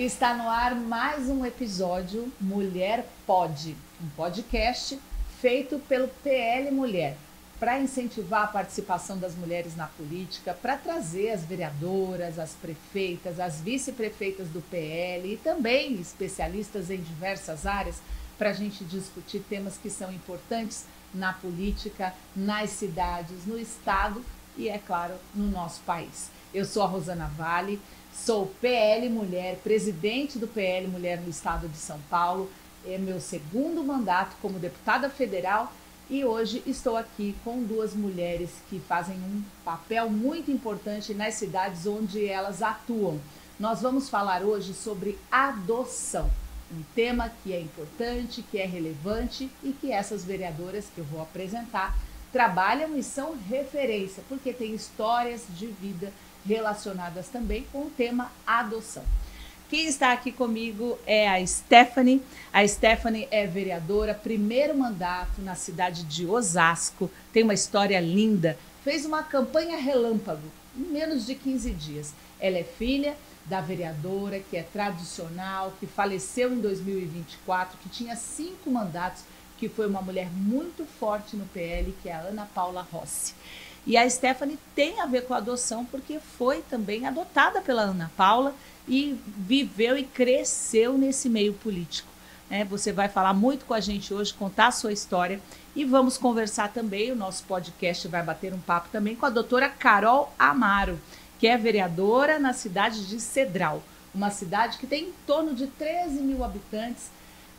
Está no ar mais um episódio Mulher Pode, um podcast feito pelo PL Mulher, para incentivar a participação das mulheres na política, para trazer as vereadoras, as prefeitas, as vice-prefeitas do PL e também especialistas em diversas áreas para a gente discutir temas que são importantes na política, nas cidades, no estado e, é claro, no nosso país. Eu sou a Rosana Vale, sou PL Mulher, presidente do PL Mulher no estado de São Paulo. É meu segundo mandato como deputada federal e hoje estou aqui com duas mulheres que fazem um papel muito importante nas cidades onde elas atuam. Nós vamos falar hoje sobre adoção, um tema que é importante, que é relevante e que essas vereadoras que eu vou apresentar trabalham e são referência, porque tem histórias de vida relacionadas também com o tema adoção. Quem está aqui comigo é a Stephanie. A Stephanie é vereadora, primeiro mandato na cidade de Osasco, tem uma história linda, fez uma campanha relâmpago em menos de 15 dias. Ela é filha da vereadora, que é tradicional, que faleceu em 2024, que tinha 5 mandatos, que foi uma mulher muito forte no PL, que é a Ana Paula Rossi. E a Stephanie tem a ver com a adoção, porque foi também adotada pela Ana Paula e viveu e cresceu nesse meio político. Você vai falar muito com a gente hoje, contar a sua história e vamos conversar também, o nosso podcast vai bater um papo também com a doutora Carol Amaro, que é vereadora na cidade de Cedral, uma cidade que tem em torno de 13 mil habitantes.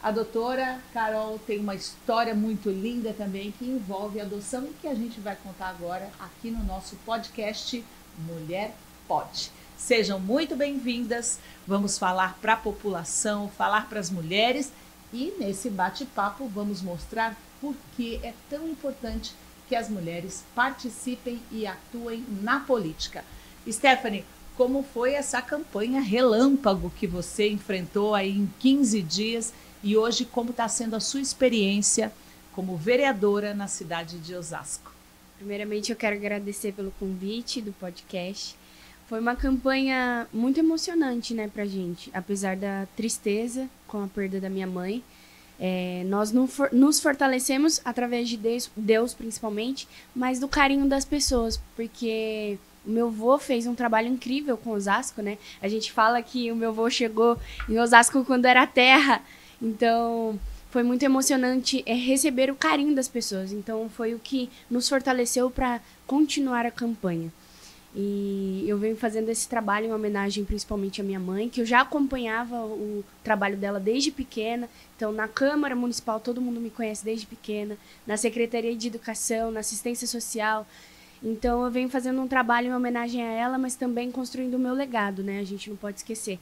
A doutora Carol tem uma história muito linda também que envolve adoção e que a gente vai contar agora aqui no nosso podcast Mulher Pode. Sejam muito bem-vindas, vamos falar para a população, falar para as mulheres e nesse bate-papo vamos mostrar por que é tão importante que as mulheres participem e atuem na política. Stephanie, como foi essa campanha relâmpago que você enfrentou aí em 15 dias e hoje como está sendo a sua experiência como vereadora na cidade de Osasco? Primeiramente, eu quero agradecer pelo convite do podcast. Foi uma campanha muito emocionante, né, pra gente. Apesar da tristeza com a perda da minha mãe, nós nos fortalecemos através de Deus principalmente, mas do carinho das pessoas, porque o meu avô fez um trabalho incrível com Osasco, né? A gente fala que o meu avô chegou em Osasco quando era terra, então foi muito emocionante receber o carinho das pessoas. Então foi o que nos fortaleceu para continuar a campanha. E eu venho fazendo esse trabalho em homenagem principalmente à minha mãe, que eu já acompanhava o trabalho dela desde pequena. Então, na Câmara Municipal, todo mundo me conhece desde pequena. Na Secretaria de Educação, na Assistência Social. Então, eu venho fazendo um trabalho em homenagem a ela, mas também construindo o meu legado, né? A gente não pode esquecer.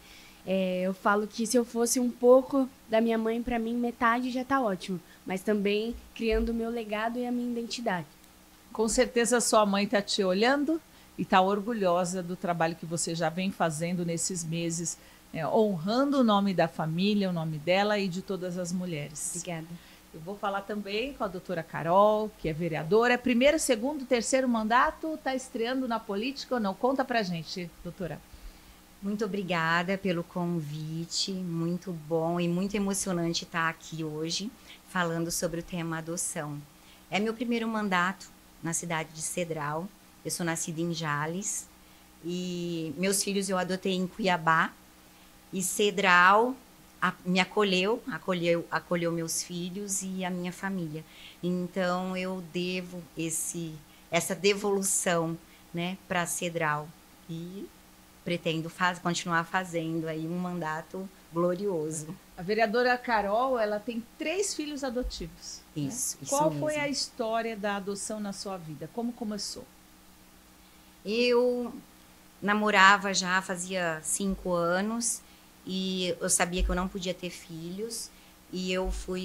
Eu falo que se eu fosse um pouco da minha mãe, para mim, metade já está ótimo. Mas também criando o meu legado e a minha identidade. Com certeza, sua mãe está te olhando e está orgulhosa do trabalho que você já vem fazendo nesses meses, honrando o nome da família, o nome dela e de todas as mulheres. Obrigada. Eu vou falar também com a doutora Carol, que é vereadora. Primeiro, segundo, terceiro mandato, está estreando na política ou não? Conta pra gente, doutora. Muito obrigada pelo convite, muito bom e muito emocionante estar aqui hoje falando sobre o tema adoção. É meu primeiro mandato na cidade de Cedral. Eu sou nascida em Jales e meus filhos eu adotei em Cuiabá e Cedral me acolheu meus filhos e a minha família. Então eu devo essa devolução, né, para Cedral e pretendo continuar fazendo aí um mandato glorioso. A vereadora Carol, ela tem 3 filhos adotivos. Isso, né? Isso Qual mesmo. foi a história da adoção na sua vida? Como começou? Eu namorava já fazia 5 anos e eu sabia que eu não podia ter filhos e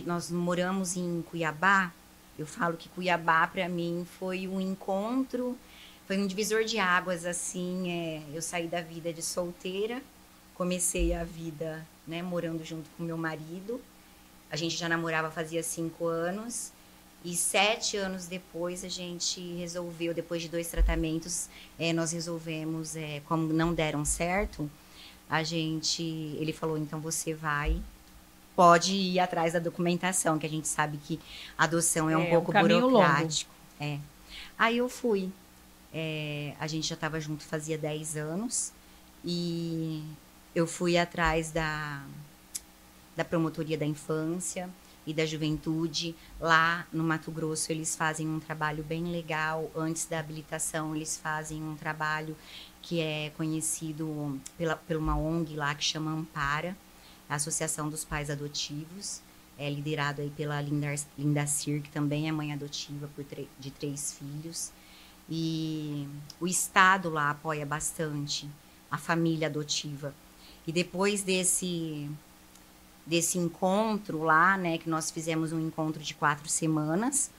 nós moramos em Cuiabá. Eu falo que Cuiabá para mim foi um encontro, foi um divisor de águas assim. Eu saí da vida de solteira, comecei a vida, né, morando junto com meu marido. A gente já namorava fazia 5 anos. E 7 anos depois, a gente resolveu, depois de 2 tratamentos, nós resolvemos, como não deram certo, ele falou, então você pode ir atrás da documentação, que a gente sabe que a adoção é um pouco burocrático. É. Aí eu fui. A gente já estava junto fazia 10 anos e eu fui atrás da Promotoria da Infância e da Juventude. Lá no Mato Grosso eles fazem um trabalho bem legal. Antes da habilitação eles fazem um trabalho que é conhecido por uma ONG lá que chama Ampara, a Associação dos Pais Adotivos. É liderado aí pela Linda Cir, que também é mãe adotiva de 3 filhos. E o Estado lá apoia bastante a família adotiva. E depois desse encontro lá, né, que nós fizemos um encontro de 4 semanas,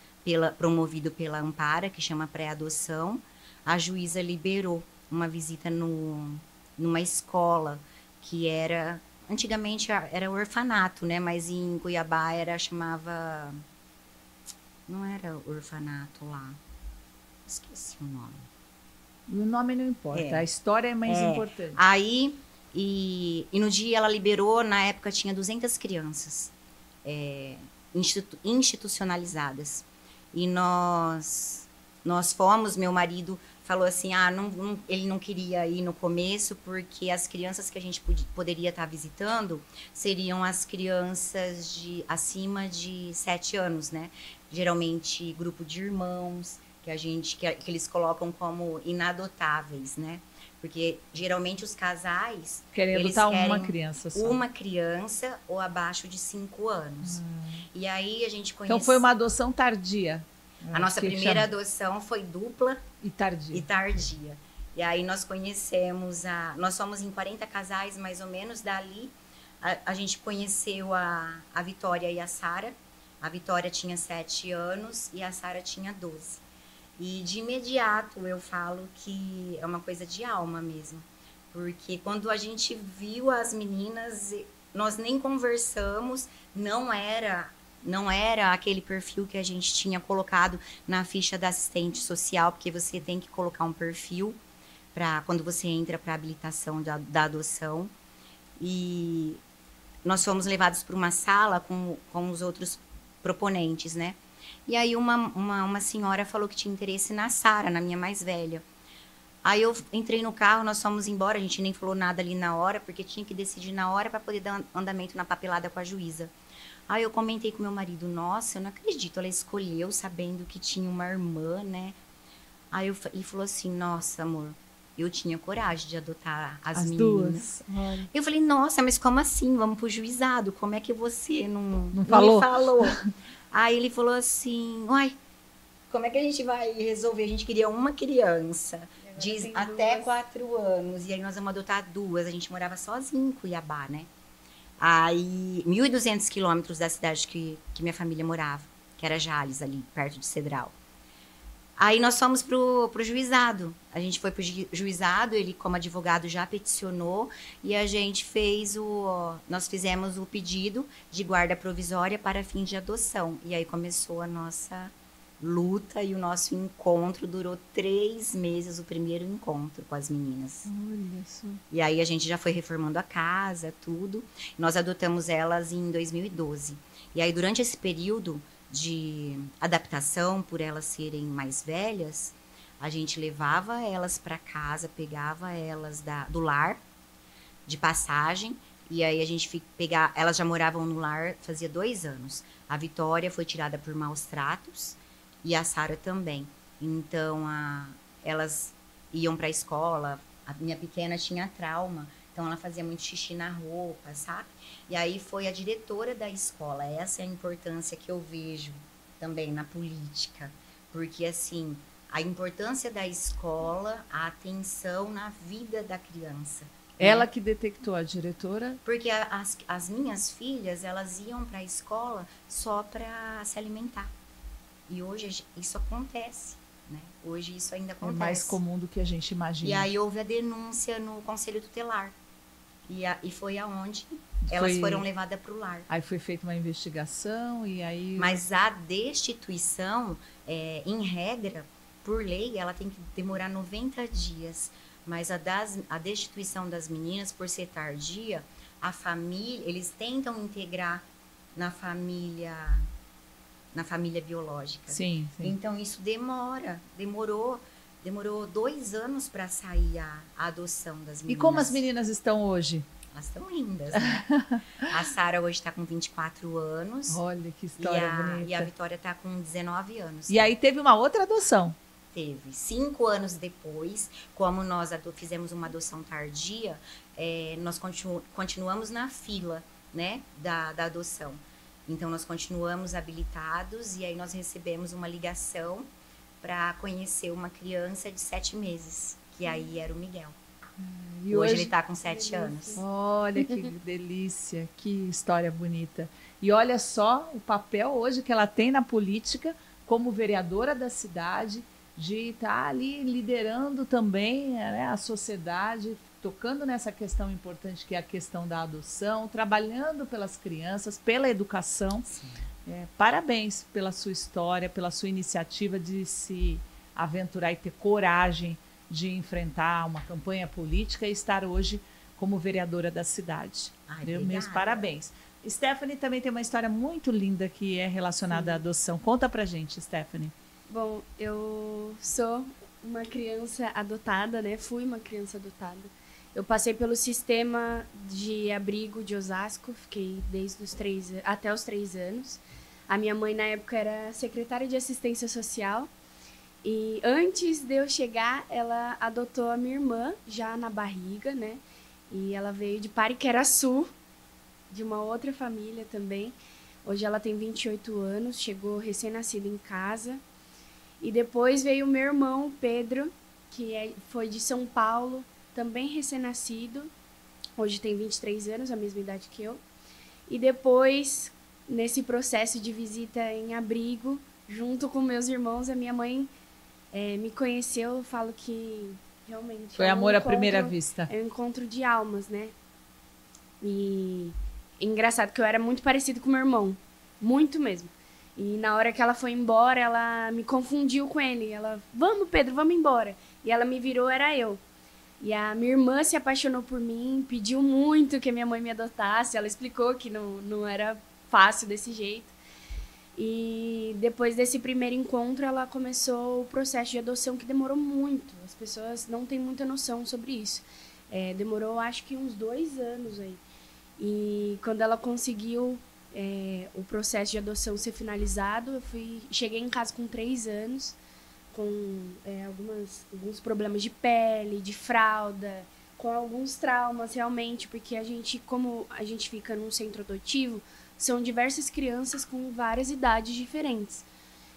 promovido pela Ampara, que chama pré-adoção, a juíza liberou uma visita numa escola que antigamente era orfanato, né, mas em Cuiabá não era orfanato lá, esqueci o nome. O nome não importa, a história é mais importante. Aí, e no dia ela liberou, na época tinha 200 crianças institucionalizadas. E nós fomos, meu marido falou assim, ele não queria ir no começo, porque as crianças que a gente poderia estar visitando seriam as crianças acima de 7 anos, né? Geralmente grupo de irmãos, que eles colocam como inadotáveis, né? Porque geralmente os casais eles querem uma criança só. Uma criança ou abaixo de 5 anos. E aí a gente conheceu. Então foi uma adoção tardia. A nossa primeira adoção foi dupla e tardia. E aí nós conhecemos nós somos em 40 casais mais ou menos. Dali a gente conheceu a Vitória e a Sara. A Vitória tinha 7 anos e a Sara tinha 12. E de imediato eu falo que é uma coisa de alma mesmo. Porque quando a gente viu as meninas, nós nem conversamos, não era aquele perfil que a gente tinha colocado na ficha da assistente social, porque você tem que colocar um perfil quando você entra para a habilitação da adoção. E nós fomos levados para uma sala com os outros proponentes, né? E aí uma senhora falou que tinha interesse na Sara, na minha mais velha. Aí eu entrei no carro, nós fomos embora, a gente nem falou nada ali na hora, porque tinha que decidir na hora para poder dar andamento na papelada com a juíza. Aí eu comentei com meu marido, nossa, eu não acredito, ela escolheu sabendo que tinha uma irmã, né? Aí ele falou assim, nossa, amor, eu tinha coragem de adotar as meninas. Duas. Eu falei, nossa, mas como assim? Vamos pro juizado, como é que você não falou? Me falou? Aí ele falou assim, uai, como é que a gente vai resolver? A gente queria uma criança, até 4 anos, e aí nós vamos adotar 2. A gente morava sozinho em Cuiabá, né? Aí, 1.200 quilômetros da cidade que minha família morava, que era Jales, ali, perto de Cedral. Aí nós fomos pro juizado. A gente foi pro juizado, ele como advogado já peticionou e a gente nós fizemos o pedido de guarda provisória para fins de adoção. E aí começou a nossa luta e o nosso encontro durou 3 meses, o primeiro encontro com as meninas. Olha só. E aí a gente já foi reformando a casa, tudo. Nós adotamos elas em 2012. E aí durante esse período de adaptação, por elas serem mais velhas, a gente levava elas para casa, pegava elas do lar de passagem, e aí a gente elas já moravam no lar fazia 2 anos. A Vitória foi tirada por maus tratos e a Sara também. Então elas iam para a escola, a minha pequena tinha trauma, então ela fazia muito xixi na roupa, sabe? E aí foi a diretora da escola. Essa é a importância que eu vejo também na política. Porque, assim, a importância da escola, a atenção na vida da criança. Ela né? que detectou, a diretora? Porque as minhas filhas, elas iam para a escola só para se alimentar. E hoje isso acontece. Né? Hoje isso ainda acontece. É mais comum do que a gente imagina. E aí houve a denúncia no Conselho Tutelar. E foi aonde elas foram levadas para o lar. Aí foi feita uma investigação e aí... Mas a destituição, em regra, por lei, ela tem que demorar 90 dias. mas a destituição das meninas, por ser tardia, a família, eles tentam integrar na família biológica. Sim. Então isso demorou 2 anos para sair a adoção das meninas. E como as meninas estão hoje? Elas estão lindas, né? A Sara hoje está com 24 anos. Olha que história bonita. E a Vitória está com 19 anos. E aí teve uma outra adoção. Teve. 5 anos depois, como nós fizemos uma adoção tardia, nós continuamos na fila, né, da adoção. Então, nós continuamos habilitados e aí nós recebemos uma ligação para conhecer uma criança de 7 meses, que aí era o Miguel. E hoje ele está com 7 anos. Olha que delícia, que história bonita. E olha só o papel hoje que ela tem na política como vereadora da cidade, de estar ali liderando também, né, a sociedade, tocando nessa questão importante que é a questão da adoção, trabalhando pelas crianças, pela educação. Parabéns pela sua história, pela sua iniciativa de se aventurar e ter coragem de enfrentar uma campanha política e estar hoje como vereadora da cidade. Meus parabéns. Stephanie também tem uma história muito linda que é relacionada à adoção. Conta pra gente, Stephanie. Bom, eu sou uma criança adotada, né? Fui uma criança adotada. Eu passei pelo sistema de abrigo de Osasco, fiquei até os 3 anos. A minha mãe, na época, era secretária de assistência social. E antes de eu chegar, ela adotou a minha irmã, já na barriga, né? E ela veio de Pariqueraçu, de uma outra família também. Hoje ela tem 28 anos, chegou recém-nascida em casa. E depois veio o meu irmão, Pedro, que foi de São Paulo, também recém-nascido. Hoje tem 23 anos, a mesma idade que eu. E depois, nesse processo de visita em abrigo, junto com meus irmãos, a minha mãe me conheceu. Eu falo que realmente... Foi amor à primeira vista. É um encontro de almas, né? E engraçado que eu era muito parecido com meu irmão. Muito mesmo. E na hora que ela foi embora, ela me confundiu com ele. Ela, vamos, Pedro, vamos embora. E ela me virou, era eu. E a minha irmã se apaixonou por mim, pediu muito que a minha mãe me adotasse. Ela explicou que não era fácil desse jeito. E depois desse primeiro encontro, ela começou o processo de adoção, que demorou muito. As pessoas não têm muita noção sobre isso. Demorou, acho que uns 2 anos aí. E quando ela conseguiu o processo de adoção ser finalizado, eu cheguei em casa com 3 anos, com alguns problemas de pele, de fralda, com alguns traumas realmente, porque como a gente fica num centro adotivo, são diversas crianças com várias idades diferentes.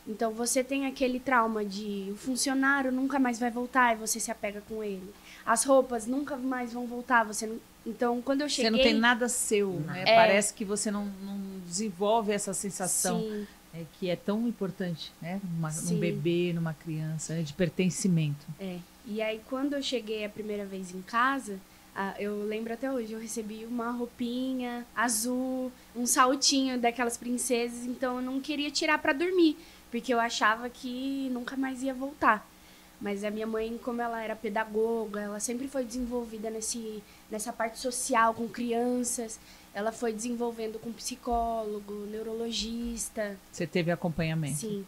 Então você tem aquele trauma de o funcionário nunca mais vai voltar e você se apega com ele. As roupas nunca mais vão voltar, você não... Então, quando eu cheguei... Você não tem nada seu, né? Parece que você não desenvolve essa sensação que é tão importante, né? Num bebê, numa criança, né? De pertencimento. E aí, quando eu cheguei a primeira vez em casa, eu lembro até hoje, eu recebi uma roupinha azul, um saltinho daquelas princesas, então eu não queria tirar para dormir, porque eu achava que nunca mais ia voltar. Mas a minha mãe, como ela era pedagoga, ela sempre foi desenvolvida nessa parte social com crianças. Ela foi desenvolvendo com psicólogo, neurologista. Você teve acompanhamento? Sim.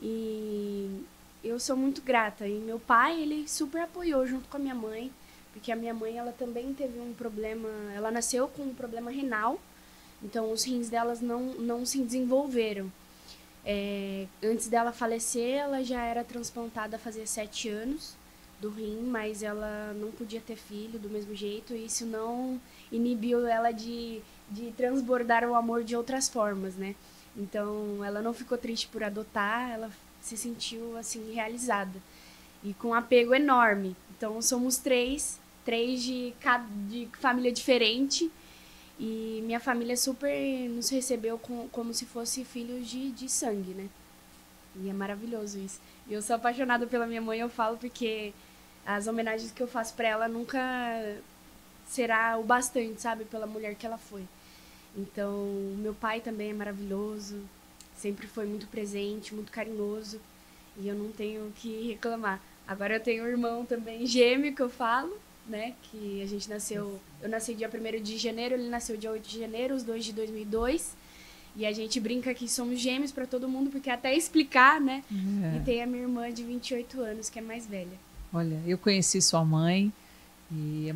E eu sou muito grata. E meu pai, ele super apoiou junto com a minha mãe. Porque a minha mãe, ela também teve um problema... Ela nasceu com um problema renal. Então, os rins delas não se desenvolveram. Antes dela falecer, ela já era transplantada fazia 7 anos do rim, mas ela não podia ter filho do mesmo jeito, e isso não inibiu ela de transbordar o amor de outras formas, né? Então, ela não ficou triste por adotar, ela se sentiu, assim, realizada. E com um apego enorme. Então, somos três de família diferente. E minha família super nos recebeu como se fosse filhos de sangue, né? E é maravilhoso isso. E eu sou apaixonada pela minha mãe, eu falo, porque as homenagens que eu faço pra ela nunca será o bastante, sabe? Pela mulher que ela foi. Então, meu pai também é maravilhoso, sempre foi muito presente, muito carinhoso. E eu não tenho o que reclamar. Agora eu tenho um irmão também gêmeo, que eu falo, né? Que a gente nasceu... Eu nasci dia 1º de janeiro, ele nasceu dia 8 de janeiro, os dois de 2002. E a gente brinca que somos gêmeos para todo mundo, porque até explicar, né? E tem a minha irmã de 28 anos, que é mais velha. Olha, eu conheci sua mãe e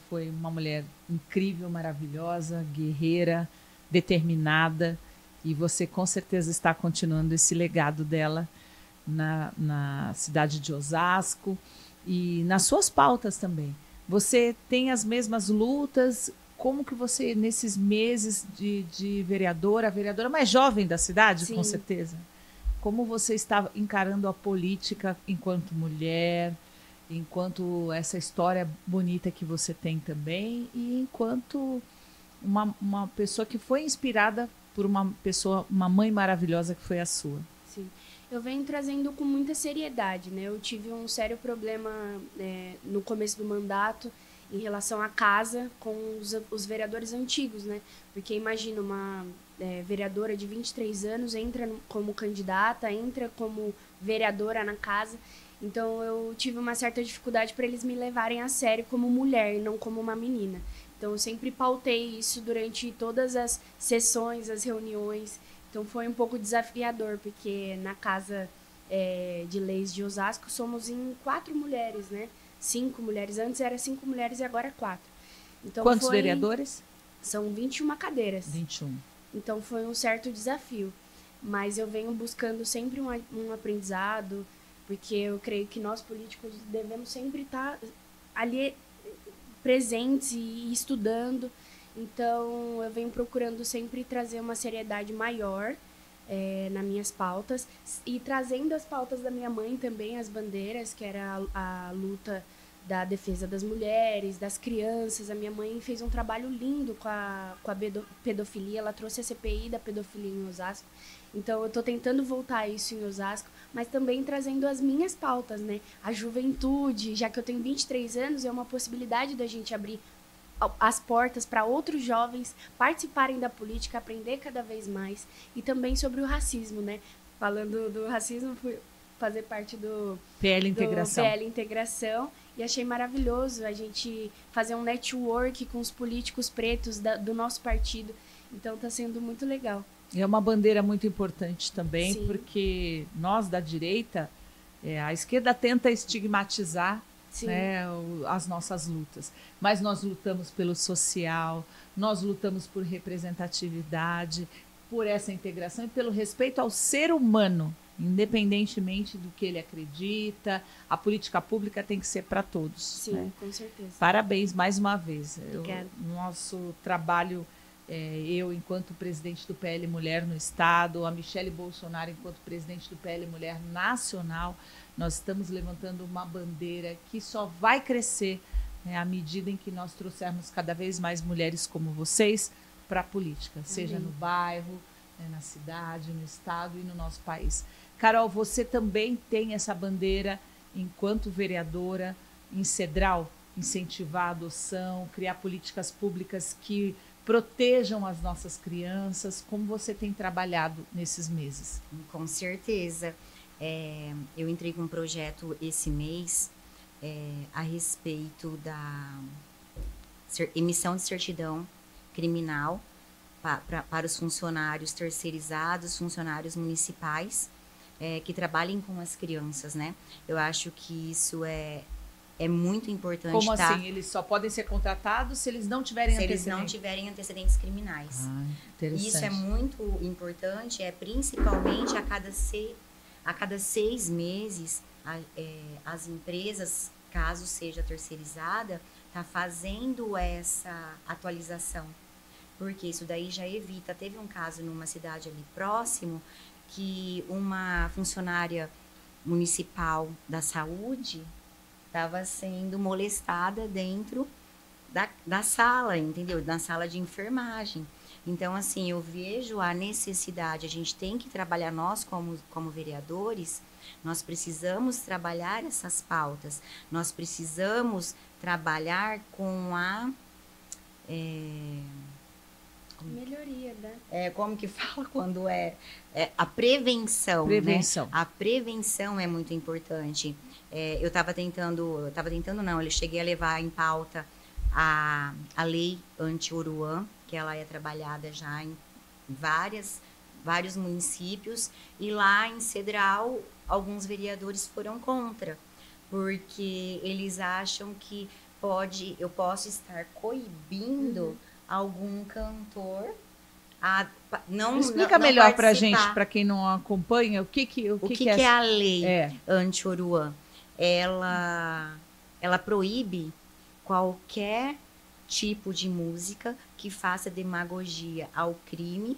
foi uma mulher incrível, maravilhosa, guerreira, determinada. E você com certeza está continuando esse legado dela na cidade de Osasco e nas suas pautas também. Você tem as mesmas lutas? Como que você, nesses meses de vereadora, a vereadora mais jovem da cidade, Sim. Com certeza, como você está encarando a política enquanto mulher, enquanto essa história bonita que você tem também e enquanto uma pessoa que foi inspirada por uma mãe maravilhosa que foi a sua? Sim. Eu venho trazendo com muita seriedade, né? Eu tive um sério problema no começo do mandato em relação à casa com os vereadores antigos, né? Porque imagina uma vereadora de 23 anos entra como candidata, entra como vereadora na casa. Então eu tive uma certa dificuldade para eles me levarem a sério como mulher e não como uma menina. Então eu sempre pautei isso durante todas as sessões, as reuniões. Então foi um pouco desafiador, porque na Casa de Leis de Osasco somos em 4 mulheres, né? 5 mulheres. Antes era 5 mulheres e agora é 4. Então, quantos vereadores? São 21 cadeiras. 21. Então foi um certo desafio. Mas eu venho buscando sempre um aprendizado, porque eu creio que nós políticos devemos sempre estar ali presentes e estudando. Então, eu venho procurando sempre trazer uma seriedade maior nas minhas pautas e trazendo as pautas da minha mãe também, as bandeiras, que era a luta da defesa das mulheres, das crianças. A minha mãe fez um trabalho lindo com a pedofilia, ela trouxe a CPI da pedofilia em Osasco. Então, eu estou tentando voltar isso em Osasco, mas também trazendo as minhas pautas, né? A juventude, já que eu tenho 23 anos, é uma possibilidade da gente abrir as portas para outros jovens participarem da política, aprender cada vez mais. E também sobre o racismo, né? Falando do racismo, fui fazer parte do PL Integração. PL Integração, e achei maravilhoso a gente fazer um network com os políticos pretos do nosso partido. Então está sendo muito legal. É uma bandeira muito importante também, Sim. Porque nós da direita, a esquerda tenta estigmatizar, né, as nossas lutas, mas nós lutamos pelo social, nós lutamos por representatividade, por essa integração e pelo respeito ao ser humano, independentemente do que ele acredita. A política pública tem que ser para todos. Sim, né? Com certeza. Parabéns mais uma vez. Nosso trabalho, eu enquanto presidente do PL Mulher no Estado, a Michele Bolsonaro enquanto presidente do PL Mulher Nacional, nós estamos levantando uma bandeira que só vai crescer, né, à medida em que nós trouxermos cada vez mais mulheres como vocês para a política, seja no bairro, né, na cidade, no estado e no nosso país. Carol, você também tem essa bandeira enquanto vereadora em Cedral, incentivar a adoção, criar políticas públicas que protejam as nossas crianças. Como você tem trabalhado nesses meses? Com certeza. Eu entrei com um projeto esse mês a respeito da emissão de certidão criminal para os funcionários terceirizados, funcionários municipais que trabalhem com as crianças, né? Eu acho que isso é muito importante. Como assim? Eles só podem ser contratados se eles não tiverem antecedentes? Se eles não tiverem antecedentes criminais. Interessante. Isso é muito importante, principalmente a cada 6 meses, as empresas, caso seja terceirizada, tá fazendo essa atualização. Porque isso daí já evita. Teve um caso numa cidade ali próximo que uma funcionária municipal da saúde estava sendo molestada dentro da sala, entendeu? Na sala de enfermagem. Então, assim, eu vejo a necessidade, a gente tem que trabalhar, nós como vereadores, nós precisamos trabalhar essas pautas, nós precisamos trabalhar com a... melhoria, né? Como que fala quando a prevenção, Prevenção. Né? A prevenção é muito importante. eu estava tentando não, eu cheguei a levar em pauta a lei anti-Oruan, que ela é trabalhada já em vários municípios, e lá em Cedral, alguns vereadores foram contra, porque eles acham que eu posso estar coibindo algum cantor a não Explica não melhor para a participar. gente, para quem não acompanha, o que É a lei É. anti-Oruan? Ela proíbe qualquer tipo de música que faça demagogia ao crime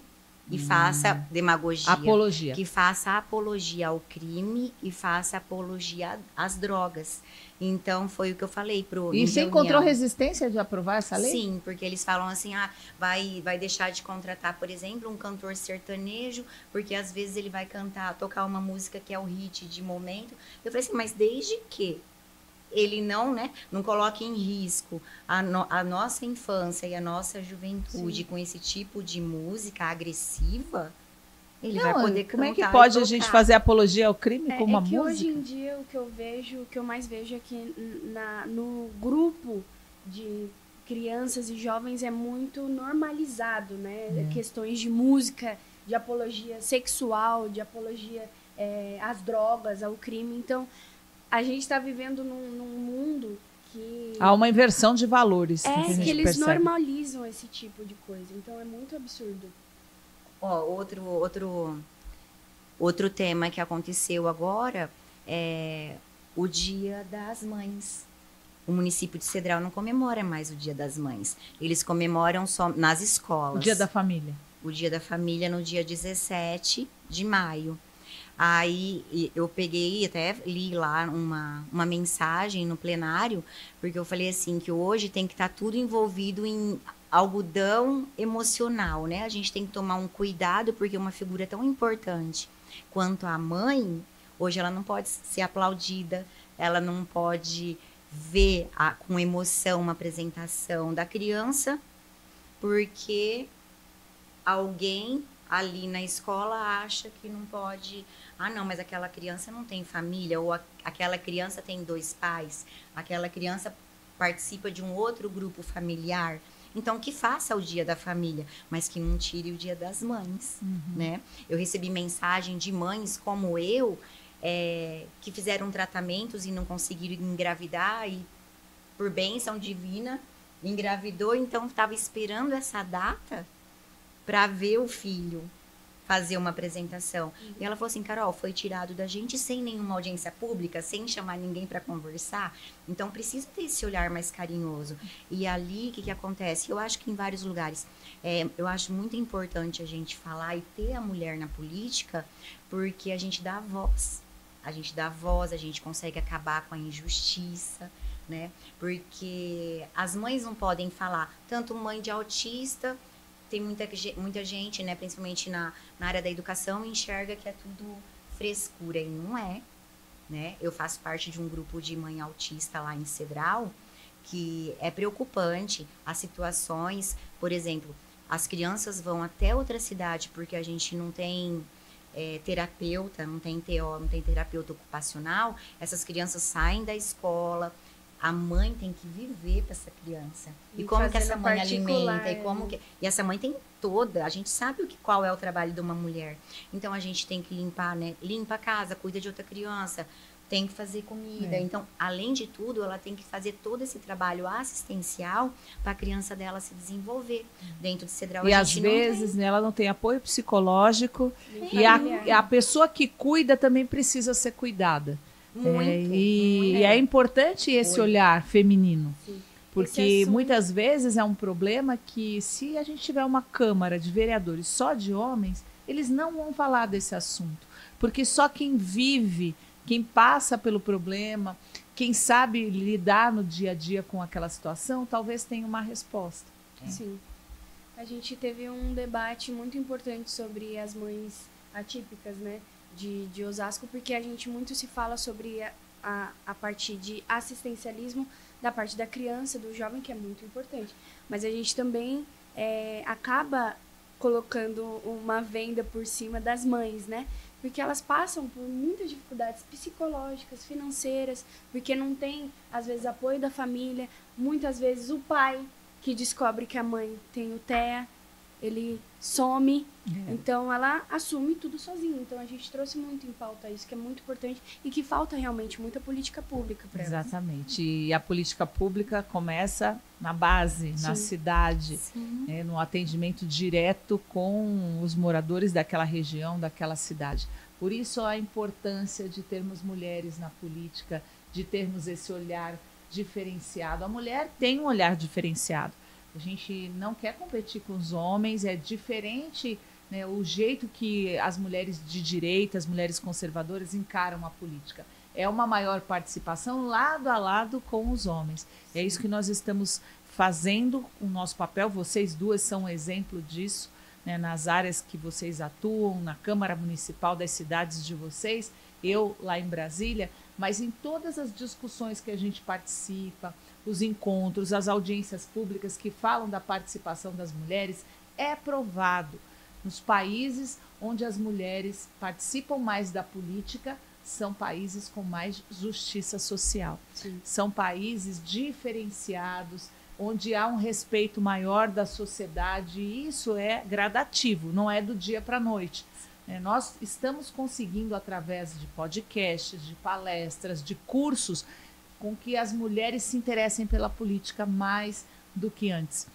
e faça demagogia. Apologia. Que faça apologia ao crime e faça apologia às drogas. Então, foi o que eu falei pro E você encontrou resistência de aprovar essa lei? Sim, porque eles falam assim, vai deixar de contratar, por exemplo, um cantor sertanejo, porque às vezes ele vai tocar uma música que é o hit de momento. Eu falei assim, mas desde que ele não coloque em risco a nossa infância e a nossa juventude com esse tipo de música agressiva, ele vai poder cantar. Como é que pode a gente fazer apologia ao crime com uma música? Hoje em dia o que eu mais vejo é que no grupo de crianças e jovens é muito normalizado, né? Questões de música, de apologia sexual, de apologia às drogas, ao crime. Então, a gente está vivendo num mundo que... Há uma inversão de valores. Que eles normalizam esse tipo de coisa. Então, é muito absurdo. Outro tema que aconteceu agora é o Dia das Mães. O município de Cedral não comemora mais o Dia das Mães. Eles comemoram só nas escolas. O Dia da Família. O Dia da Família no dia 17 de maio. Aí eu peguei, até li lá uma mensagem no plenário, porque eu falei assim, que hoje tem que estar tudo envolvido em algodão emocional, né? A gente tem que tomar um cuidado, porque uma figura tão importante quanto a mãe, hoje ela não pode ser aplaudida, ela não pode ver com emoção uma apresentação da criança, porque alguém ali na escola acha que não pode... não, mas aquela criança não tem família, ou aquela criança tem 2 pais, aquela criança participa de um outro grupo familiar. Então, que faça o Dia da Família, mas que não tire o Dia das Mães, né? Eu recebi mensagem de mães como eu, que fizeram tratamentos e não conseguiram engravidar, e por bênção divina, engravidou, então estava esperando essa data para ver o filho fazer uma apresentação. E ela falou assim, Carol, foi tirado da gente sem nenhuma audiência pública, sem chamar ninguém para conversar. Então, precisa ter esse olhar mais carinhoso. E ali, o que acontece? Eu acho que em vários lugares, eu acho muito importante a gente falar e ter a mulher na política, porque a gente dá voz. A gente dá voz, a gente consegue acabar com a injustiça, né? Porque as mães não podem falar, tanto mãe de autista... Tem muita gente, né, principalmente na área da educação, enxerga que é tudo frescura, e não é, né? Eu faço parte de um grupo de mãe autista lá em Cedral, que é preocupante as situações, por exemplo, as crianças vão até outra cidade porque a gente não tem terapeuta, não tem TO, não tem terapeuta ocupacional, essas crianças saem da escola, a mãe tem que viver para essa criança. E como que essa mãe alimenta? E essa mãe tem a gente sabe qual é o trabalho de uma mulher. Então, a gente tem que limpar, né? Limpa a casa, cuida de outra criança, tem que fazer comida. Então, além de tudo, ela tem que fazer todo esse trabalho assistencial para a criança dela se desenvolver. Dentro de Cedral, e às vezes, né, ela não tem apoio psicológico. E a pessoa que cuida também precisa ser cuidada. E é importante esse olhar feminino. Sim. Porque muitas vezes é um problema que, se a gente tiver uma Câmara de Vereadores só de homens, eles não vão falar desse assunto. Porque só quem vive, quem passa pelo problema, quem sabe lidar no dia a dia com aquela situação, talvez tenha uma resposta. Sim. A gente teve um debate muito importante sobre as mães atípicas, né? De Osasco, porque a gente muito se fala sobre a parte de assistencialismo da parte da criança, do jovem, que é muito importante. Mas a gente também acaba colocando uma venda por cima das mães, né? porque elas passam por muitas dificuldades psicológicas, financeiras, porque não tem, às vezes, apoio da família, muitas vezes o pai que descobre que a mãe tem o TEA, ele some, então ela assume tudo sozinha. Então a gente trouxe muito em pauta isso, que é muito importante e que falta realmente muita política pública para elas. Exatamente. E a política pública começa na base, na cidade, no atendimento direto com os moradores daquela região, daquela cidade. Por isso a importância de termos mulheres na política, de termos esse olhar diferenciado. A mulher tem um olhar diferenciado. A gente não quer competir com os homens, é diferente, né, o jeito que as mulheres de direita, as mulheres conservadoras encaram a política. É uma maior participação lado a lado com os homens. É isso que nós estamos fazendo, o nosso papel. Vocês duas são um exemplo disso, né, nas áreas que vocês atuam, na Câmara Municipal das cidades de vocês, eu lá em Brasília, mas em todas as discussões que a gente participa, os encontros, as audiências públicas que falam da participação das mulheres, é provado. Nos países onde as mulheres participam mais da política, são países com mais justiça social. Sim. São países diferenciados, onde há um respeito maior da sociedade, e isso é gradativo, não é do dia para a noite. Nós estamos conseguindo, através de podcasts, de palestras, de cursos, com que as mulheres se interessem pela política mais do que antes,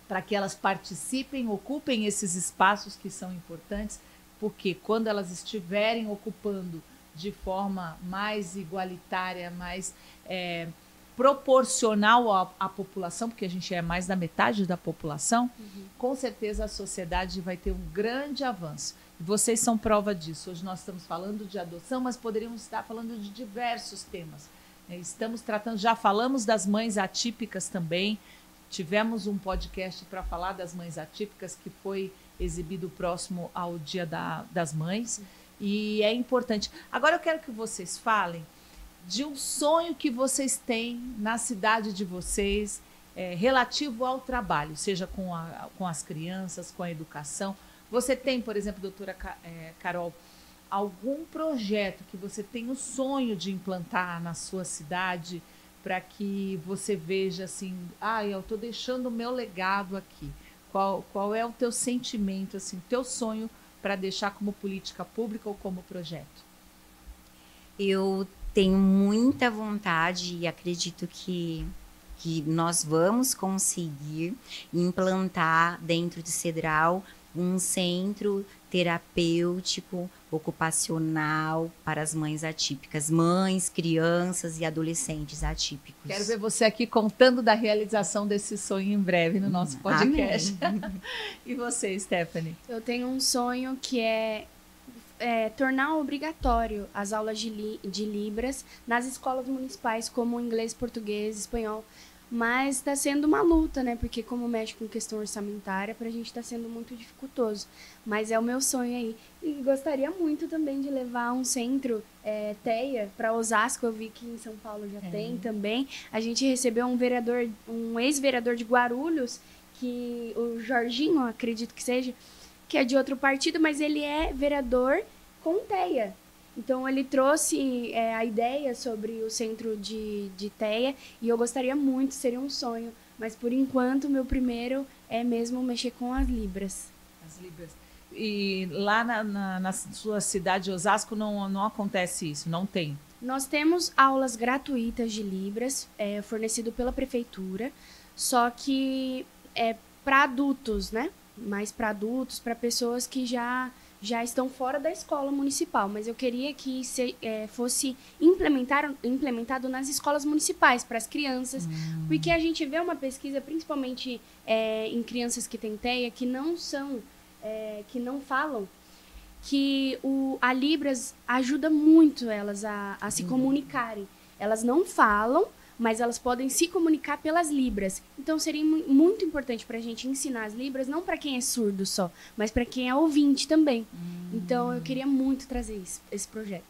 para que elas participem, ocupem esses espaços que são importantes, porque quando elas estiverem ocupando de forma mais igualitária, mais proporcional à população, porque a gente é mais da metade da população, com certeza a sociedade vai ter um grande avanço. E vocês são prova disso. Hoje nós estamos falando de adoção, mas poderíamos estar falando de diversos temas. Estamos tratando, já falamos das mães atípicas também, tivemos um podcast para falar das mães atípicas que foi exibido próximo ao Dia das Mães, e é importante. Agora eu quero que vocês falem de um sonho que vocês têm na cidade de vocês, relativo ao trabalho, seja com as crianças, com a educação. Você tem, por exemplo, doutora Carol, algum projeto que você tem o sonho de implantar na sua cidade para que você veja assim, eu estou deixando o meu legado aqui. Qual é o teu sentimento, assim, teu sonho para deixar como política pública ou como projeto? Eu tenho muita vontade e acredito que nós vamos conseguir implantar dentro de Cedral um centro terapêutico ocupacional para as mães atípicas, mães, crianças e adolescentes atípicos. Quero ver você aqui contando da realização desse sonho em breve no nosso podcast. E você, Stephanie? Eu tenho um sonho que é tornar obrigatório as aulas de Libras nas escolas municipais, como inglês, português, espanhol. Mas está sendo uma luta, né? Porque como mexe com questão orçamentária, para a gente está sendo muito dificultoso. Mas é o meu sonho aí. E gostaria muito também de levar um centro TEA para Osasco. Eu vi que em São Paulo já tem também. A gente recebeu um ex-vereador de Guarulhos, que o Jorginho, acredito que seja, que é de outro partido, mas ele é vereador com TEA. Então, ele trouxe a ideia sobre o centro de TEA e eu gostaria muito, seria um sonho. Mas, por enquanto, meu primeiro é mesmo mexer com as Libras. As Libras. E lá na sua cidade, Osasco, não acontece isso? Não tem? Nós temos aulas gratuitas de Libras, fornecido pela prefeitura, só que é para adultos, né? Mais para adultos, para pessoas que já estão fora da escola municipal, mas eu queria que fosse implementado nas escolas municipais, para as crianças, porque a gente vê uma pesquisa, principalmente em crianças que têm TEA, que não falam, que a Libras ajuda muito elas a se comunicarem. Elas não falam, mas elas podem se comunicar pelas Libras. Então, seria muito importante para a gente ensinar as Libras, não para quem é surdo só, mas para quem é ouvinte também. Então, eu queria muito trazer esse projeto.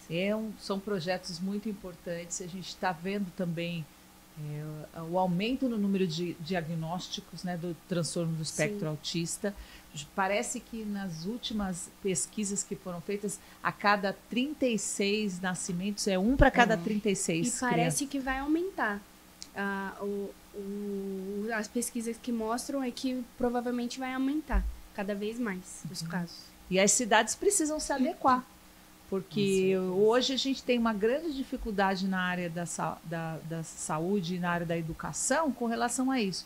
São projetos muito importantes. A gente está vendo também o aumento no número de diagnósticos, né, do transtorno do espectro autista. Parece que nas últimas pesquisas que foram feitas, a cada 36 nascimentos, é um para cada 36 E parece que vai aumentar. As pesquisas que mostram é que provavelmente vai aumentar cada vez mais os casos. E as cidades precisam se adequar, porque hoje a gente tem uma grande dificuldade na área da saúde e na área da educação com relação a isso.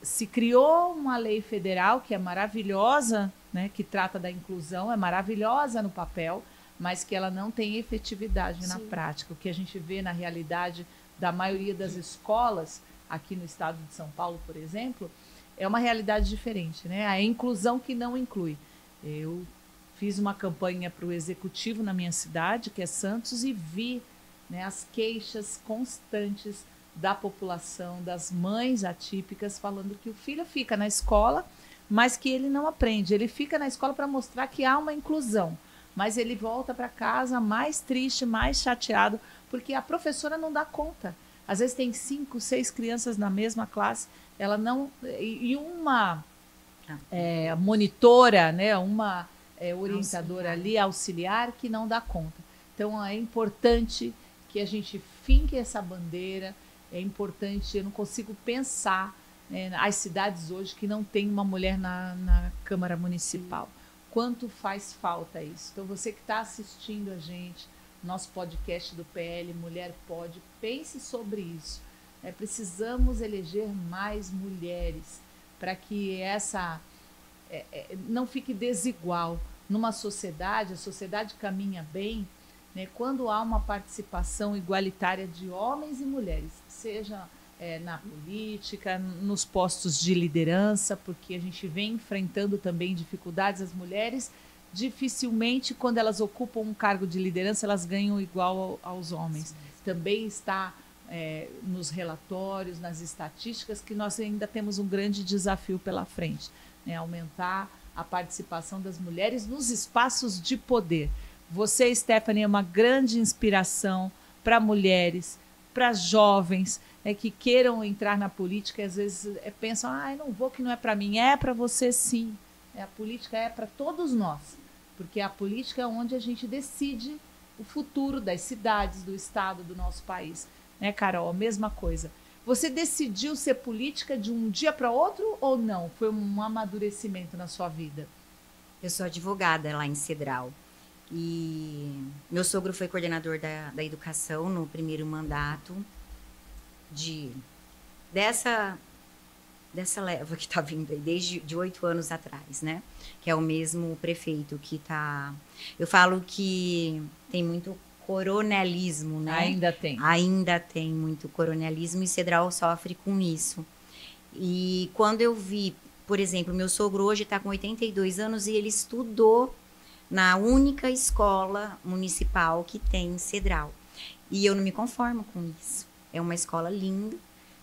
Se criou uma lei federal que é maravilhosa, né, que trata da inclusão, é maravilhosa no papel, mas que ela não tem efetividade na prática. O que a gente vê na realidade da maioria das escolas, aqui no estado de São Paulo, por exemplo, é uma realidade diferente, né? A inclusão que não inclui. Eu fiz uma campanha para o executivo na minha cidade, que é Santos, e vi, né, as queixas constantes da população, das mães atípicas, falando que o filho fica na escola, mas que ele não aprende. Ele fica na escola para mostrar que há uma inclusão, mas ele volta para casa mais triste, mais chateado, porque a professora não dá conta. Às vezes tem 5, 6 crianças na mesma classe, ela não... E uma monitora, né, uma orientadora ali, auxiliar, que não dá conta. Então, é importante que a gente finque essa bandeira. É importante, eu não consigo pensar as cidades hoje que não tem uma mulher na Câmara Municipal. Quanto faz falta isso? Então, você que está assistindo a gente, nosso podcast do PL Mulher Pode, pense sobre isso. Precisamos eleger mais mulheres para que essa não fique desigual. Numa sociedade, a sociedade caminha bem, né, quando há uma participação igualitária de homens e mulheres, seja na política, nos postos de liderança, porque a gente vem enfrentando também dificuldades. As mulheres, dificilmente, quando elas ocupam um cargo de liderança, elas ganham igual aos homens. Também está nos relatórios, nas estatísticas, que nós ainda temos um grande desafio pela frente, né, aumentar a participação das mulheres nos espaços de poder. Você, Stephanie, é uma grande inspiração para mulheres, para jovens que queiram entrar na política e às vezes pensam, não vou, que não é para mim. É para você, sim. A política é para todos nós, porque a política é onde a gente decide o futuro das cidades, do estado, do nosso país. Né, Carol? A mesma coisa. Você decidiu ser política de um dia para outro ou não? Foi um amadurecimento na sua vida? Eu sou advogada lá em Cedral. E meu sogro foi coordenador da educação no primeiro mandato dessa leva que está vindo aí, desde 8 anos atrás, né? Que é o mesmo prefeito que está... Eu falo que tem muito coronelismo, né? Ainda tem. Ainda tem muito coronelismo e Cedral sofre com isso. E quando eu vi, por exemplo, meu sogro hoje está com 82 anos e ele estudou na única escola municipal que tem em Cedral. E eu não me conformo com isso. É uma escola linda,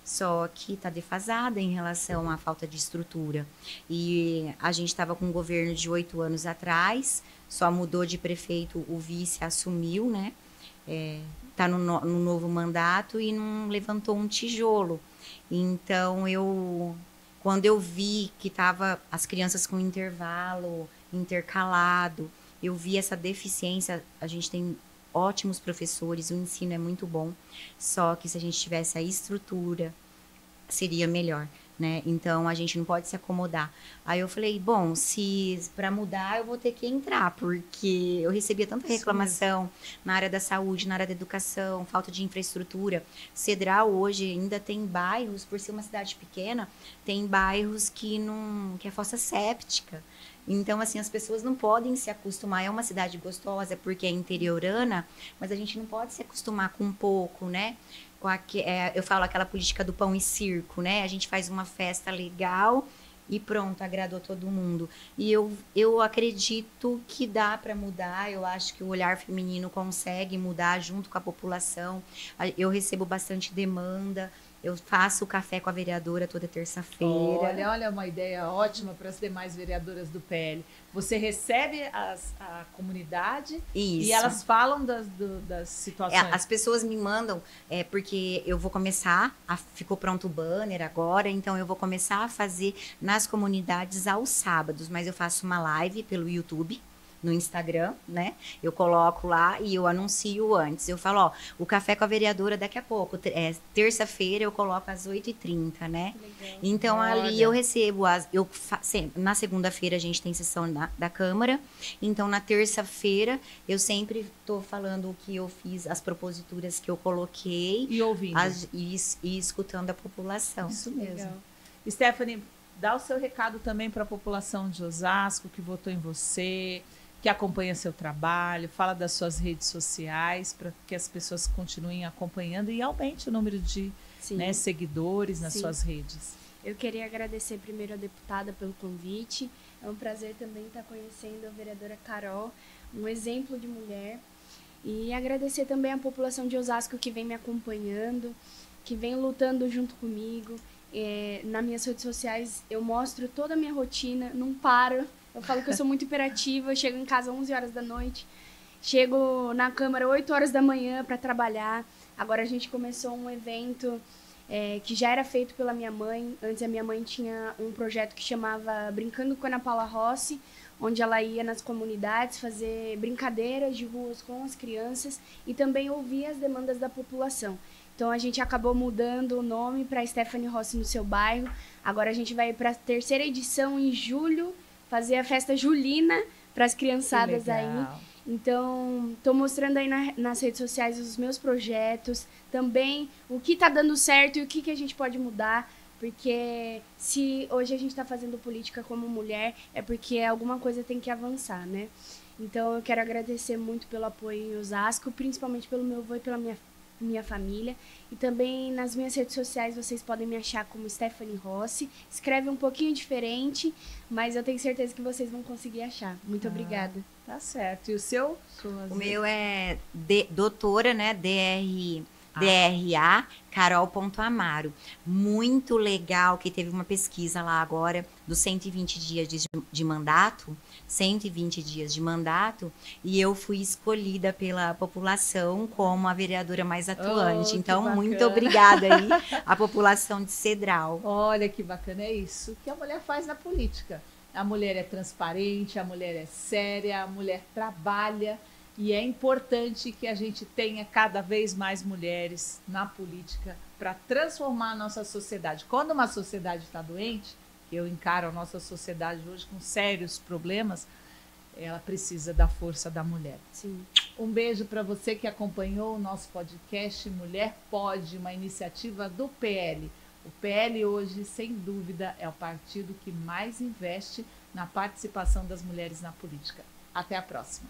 só que está defasada em relação à falta de estrutura. E a gente estava com um governo de 8 anos atrás, só mudou de prefeito, o vice assumiu, né? Está no novo mandato e não levantou um tijolo. Então, quando eu vi que tava as crianças com intervalo intercalado, eu vi essa deficiência. A gente tem ótimos professores, o ensino é muito bom, só que se a gente tivesse a estrutura, seria melhor, né? Então, a gente não pode se acomodar. Aí eu falei, bom, se para mudar eu vou ter que entrar, porque eu recebia tanta reclamação na área da saúde, na área da educação, falta de infraestrutura. Cedral hoje ainda tem bairros, por ser uma cidade pequena, tem bairros que é fossa séptica. Então, assim, as pessoas não podem se acostumar. É uma cidade gostosa porque é interiorana, mas a gente não pode se acostumar com um pouco, né? Eu falo aquela política do pão e circo, né? A gente faz uma festa legal e pronto, agradou todo mundo. E eu acredito que dá para mudar. Eu acho que o olhar feminino consegue mudar junto com a população. Eu recebo bastante demanda. Eu faço o café com a vereadora toda terça-feira. Olha uma ideia ótima para as demais vereadoras do PL. Você recebe a comunidade e elas falam das situações. As pessoas me mandam, porque eu vou começar, ficou pronto o banner agora, então eu vou começar a fazer nas comunidades aos sábados, mas eu faço uma live pelo YouTube, no Instagram, né? Eu coloco lá e eu anuncio antes. Eu falo, ó, o café com a vereadora daqui a pouco. Terça-feira eu coloco às 8h30, né? Legal. Então, ali eu recebo na segunda-feira a gente tem sessão da Câmara. Então, na terça-feira, eu sempre tô falando o que eu fiz, as proposituras que eu coloquei. E ouvindo. E escutando a população. Isso mesmo. Legal. Stephanie, dá o seu recado também para a população de Osasco que votou em você, que acompanha seu trabalho, fala das suas redes sociais, para que as pessoas continuem acompanhando e aumente o número de seguidores nas suas redes. Eu queria agradecer primeiro a deputada pelo convite. É um prazer também estar conhecendo a vereadora Carol, um exemplo de mulher. E agradecer também a população de Osasco que vem me acompanhando, que vem lutando junto comigo. Nas minhas redes sociais eu mostro toda a minha rotina, não paro. Eu falo que eu sou muito imperativa, eu chego em casa às 11 horas da noite, chego na Câmara 8 horas da manhã para trabalhar. Agora a gente começou um evento que já era feito pela minha mãe. Antes a minha mãe tinha um projeto que chamava Brincando com a Ana Paula Rossi, onde ela ia nas comunidades fazer brincadeiras de ruas com as crianças e também ouvir as demandas da população. Então a gente acabou mudando o nome para Stephanie Rossi no seu bairro. Agora a gente vai para a 3ª edição em julho, fazer a festa julina para as criançadas aí. Então, estou mostrando aí nas redes sociais os meus projetos, também o que está dando certo e o que a gente pode mudar, porque se hoje a gente está fazendo política como mulher, é porque alguma coisa tem que avançar, né? Então, eu quero agradecer muito pelo apoio em Osasco, principalmente pelo meu avô e pela minha família. E também nas minhas redes sociais vocês podem me achar como Stephanie Rossi. Escreve um pouquinho diferente, mas eu tenho certeza que vocês vão conseguir achar. Muito obrigada. Tá certo. E o seu? O meu é doutora, né? DRA Carol.Amaro. Muito legal que teve uma pesquisa lá agora dos 120 dias de mandato. 120 dias de mandato, e eu fui escolhida pela população como a vereadora mais atuante. Então, muito obrigada aí à população de Cedral. Olha que bacana, é isso que a mulher faz na política. A mulher é transparente, a mulher é séria, a mulher trabalha, e é importante que a gente tenha cada vez mais mulheres na política para transformar a nossa sociedade. Quando uma sociedade está doente, que eu encaro a nossa sociedade hoje com sérios problemas, ela precisa da força da mulher. Sim. Um beijo para você que acompanhou o nosso podcast Mulher Pode, uma iniciativa do PL. O PL hoje, sem dúvida, é o partido que mais investe na participação das mulheres na política. Até a próxima.